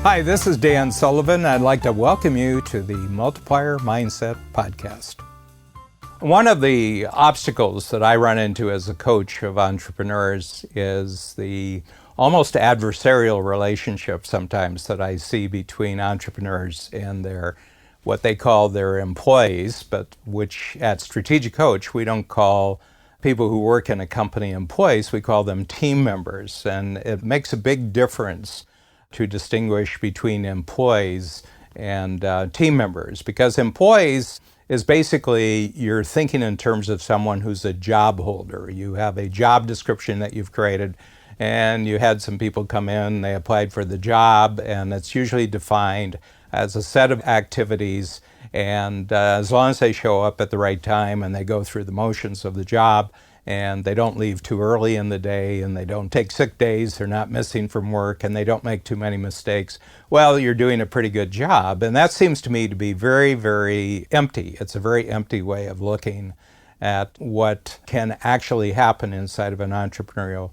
Hi, this is Dan Sullivan. I'd like to welcome you to the Multiplier Mindset Podcast. One of the obstacles that I run into as a coach of entrepreneurs is the almost adversarial relationship sometimes that I see between entrepreneurs and what they call their employees, but which at Strategic Coach we don't call people who work in a company employees, we call them team members. And it makes a big difference to distinguish between employees and team members, because employees is basically you're thinking in terms of someone who's a job holder. You have a job description that you've created, and you had some people come in, they applied for the job, and it's usually defined as a set of activities, and as long as they show up at the right time and they go through the motions of the job, and they don't leave too early in the day, and they don't take sick days, they're not missing from work, and they don't make too many mistakes, well, you're doing a pretty good job. And that seems to me to be very, very empty. It's a very empty way of looking at what can actually happen inside of an entrepreneurial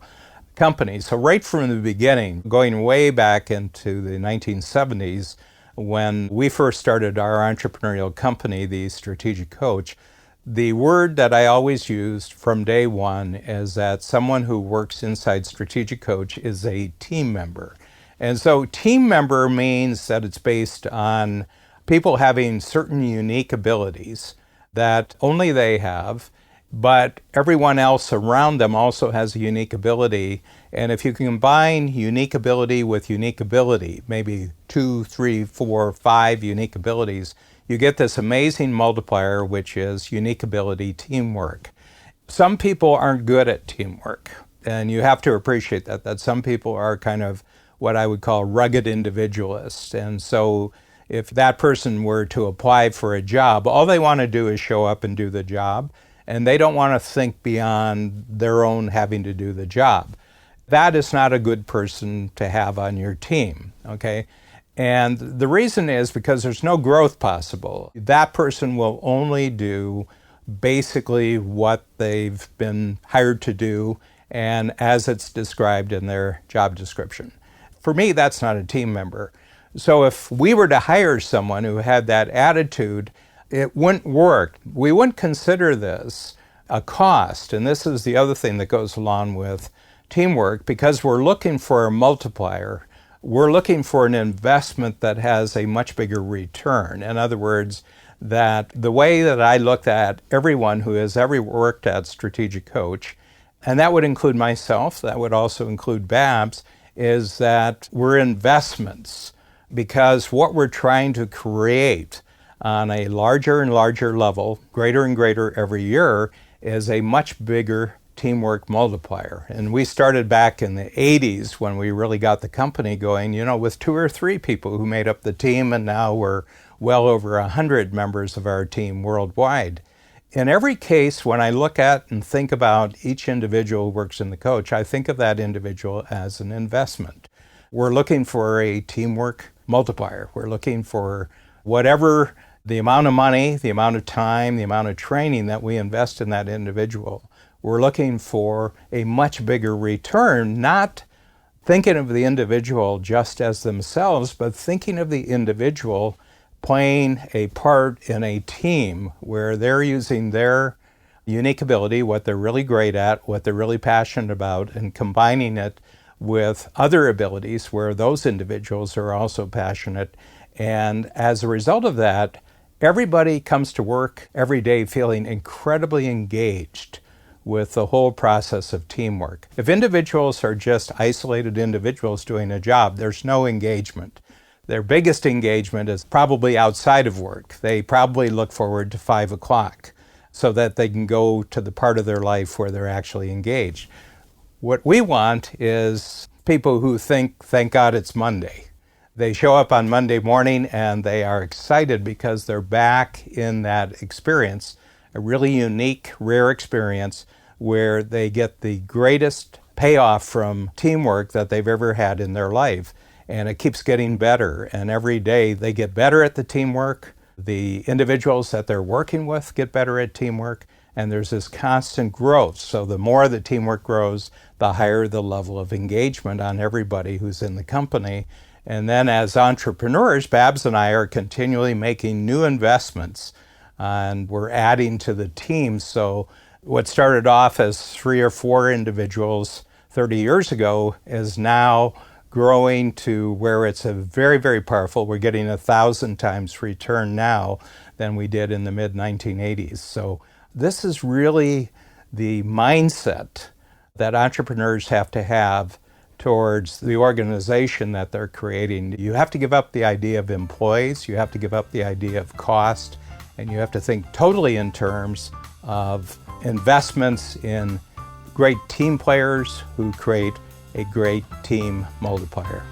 company. So right from the beginning, going way back into the 1970s, when we first started our entrepreneurial company, the Strategic Coach, the word that I always used from day one is that someone who works inside Strategic Coach is a team member. And so team member means that it's based on people having certain unique abilities that only they have, but everyone else around them also has a unique ability. And if you can combine unique ability with unique ability, maybe 2, 3, 4, 5 unique abilities, you get this amazing multiplier, which is unique ability teamwork. Some people aren't good at teamwork, and you have to appreciate that some people are kind of what I would call rugged individualists. And so if that person were to apply for a job, all they want to do is show up and do the job, and they don't want to think beyond their own having to do the job. That is not a good person to have on your team, okay? And the reason is because there's no growth possible. That person will only do basically what they've been hired to do and as it's described in their job description. For me, that's not a team member. So if we were to hire someone who had that attitude, it wouldn't work. We wouldn't consider this a cost. And this is the other thing that goes along with teamwork, because we're looking for a multiplier. We're looking for an investment that has a much bigger return. In other words, that the way that I looked at everyone who has ever worked at Strategic Coach, and that would include myself, that would also include Babs, is that we're investments, because what we're trying to create on a larger and larger level, greater and greater every year, is a much bigger teamwork multiplier. And we started back in the 80s when we really got the company going, with 2 or 3 people who made up the team, and now we're well over 100 members of our team worldwide. In every case, when I look at and think about each individual who works in the coach, I think of that individual as an investment. We're looking for a teamwork multiplier. We're looking for whatever the amount of money, the amount of time, the amount of training that we invest in that individual. We're looking for a much bigger return, not thinking of the individual just as themselves, but thinking of the individual playing a part in a team where they're using their unique ability, what they're really great at, what they're really passionate about, and combining it with other abilities where those individuals are also passionate. And as a result of that, everybody comes to work every day feeling incredibly engaged with the whole process of teamwork. If individuals are just isolated individuals doing a job, there's no engagement. Their biggest engagement is probably outside of work. They probably look forward to 5 o'clock so that they can go to the part of their life where they're actually engaged. What we want is people who think, thank God it's Monday. They show up on Monday morning and they are excited because they're back in that experience, a really unique, rare experience where they get the greatest payoff from teamwork that they've ever had in their life. And it keeps getting better. And every day they get better at the teamwork. The individuals that they're working with get better at teamwork. And there's this constant growth. So the more the teamwork grows, the higher the level of engagement on everybody who's in the company. And then as entrepreneurs, Babs and I are continually making new investments, and we're adding to the team. So what started off as 3 or 4 individuals 30 years ago is now growing to where it's a very, very powerful. We're getting 1,000 times return now than we did in the mid-1980s. So this is really the mindset that entrepreneurs have to have towards the organization that they're creating. You have to give up the idea of employees, you have to give up the idea of cost, and you have to think totally in terms of investments in great team players who create a great team multiplier.